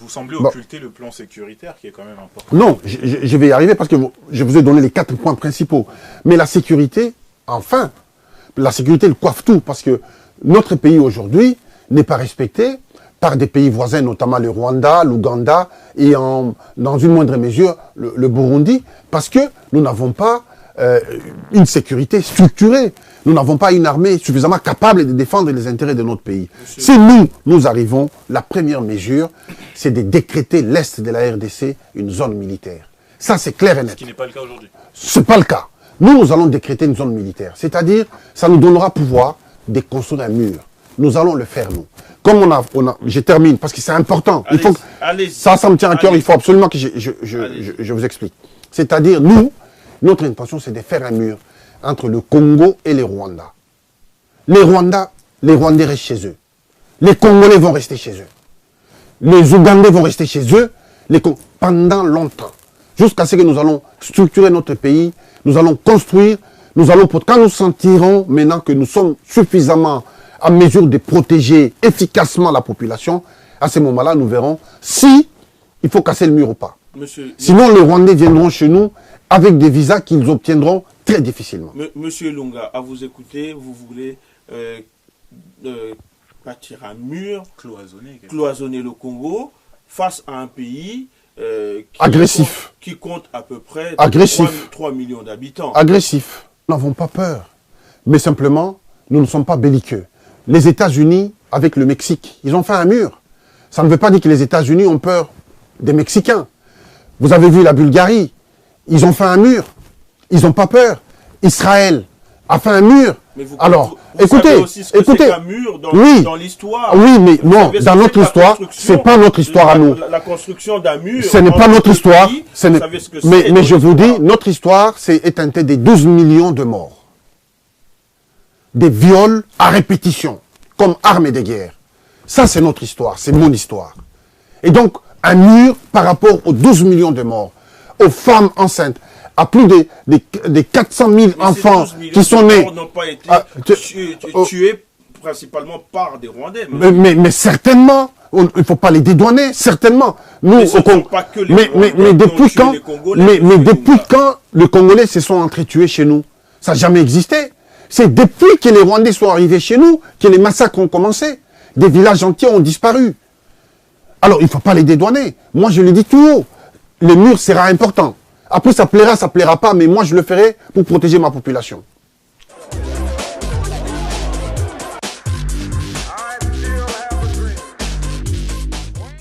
Vous semblez occulter le plan sécuritaire qui est quand même important. Non, je vais y arriver parce que je vous ai donné les 4 points principaux. Mais la sécurité, enfin, la sécurité le coiffe tout parce que notre pays aujourd'hui n'est pas respecté par des pays voisins, notamment le Rwanda, l'Ouganda et dans une moindre mesure le Burundi, parce que nous n'avons pas une sécurité structurée. Nous n'avons pas une armée suffisamment capable de défendre les intérêts de notre pays. Si nous arrivons, la première mesure, c'est de décréter l'Est de la RDC une zone militaire. Ça, c'est clair et net. Ce qui n'est pas le cas aujourd'hui. Ce n'est pas le cas. Nous allons décréter une zone militaire. C'est-à-dire, ça nous donnera pouvoir de construire un mur. Nous allons le faire, nous. Comme je termine, parce que c'est important. Il faut ça me tient à cœur, il faut absolument que je vous explique. C'est-à-dire, notre intention, c'est de faire un mur entre le Congo et les Rwandais. Les Rwandais restent chez eux. Les Congolais vont rester chez eux. Les Ougandais vont rester chez eux pendant longtemps. Jusqu'à ce que nous allons structurer notre pays, nous allons construire, quand nous sentirons maintenant que nous sommes suffisamment en mesure de protéger efficacement la population, à ce moment-là, nous verrons si il faut casser le mur ou pas. Sinon, les Rwandais viendront chez nous avec des visas qu'ils obtiendront très difficilement. Monsieur Lunga, à vous écouter, vous voulez bâtir un mur, cloisonner le Congo face à un pays agressif, qui compte à peu près 3 millions d'habitants. Agressif. Nous n'avons pas peur. Mais simplement, nous ne sommes pas belliqueux. Les États-Unis, avec le Mexique, ils ont fait un mur. Ça ne veut pas dire que les États-Unis ont peur des Mexicains. Vous avez vu la Bulgarie, ils ont fait un mur. Ils n'ont pas peur. Israël a fait un mur. Alors, écoutez, un mur dans l'histoire. Oui, mais non, dans notre histoire, c'est pas notre histoire à nous. La construction d'un mur. Ce n'est pas notre histoire. Mais je vous dis, notre histoire, est teintée des 12 millions de morts. Des viols à répétition, comme arme de guerre. Ça, c'est notre histoire, c'est mon histoire. Et donc, un mur par rapport aux 12 millions de morts, aux femmes enceintes, à plus de 400 000 enfants qui sont nés. N'ont pas été tués principalement par des Rwandais. Mais certainement, il ne faut pas les dédouaner, certainement. Nous, mais depuis quand les Congolais se sont entretués chez nous? Ça n'a jamais existé. C'est depuis que les Rwandais sont arrivés chez nous que les massacres ont commencé. Des villages entiers ont disparu. Alors, il ne faut pas les dédouaner. Moi, je le dis tout haut. Le mur sera important. Après, ça plaira pas, mais moi, je le ferai pour protéger ma population.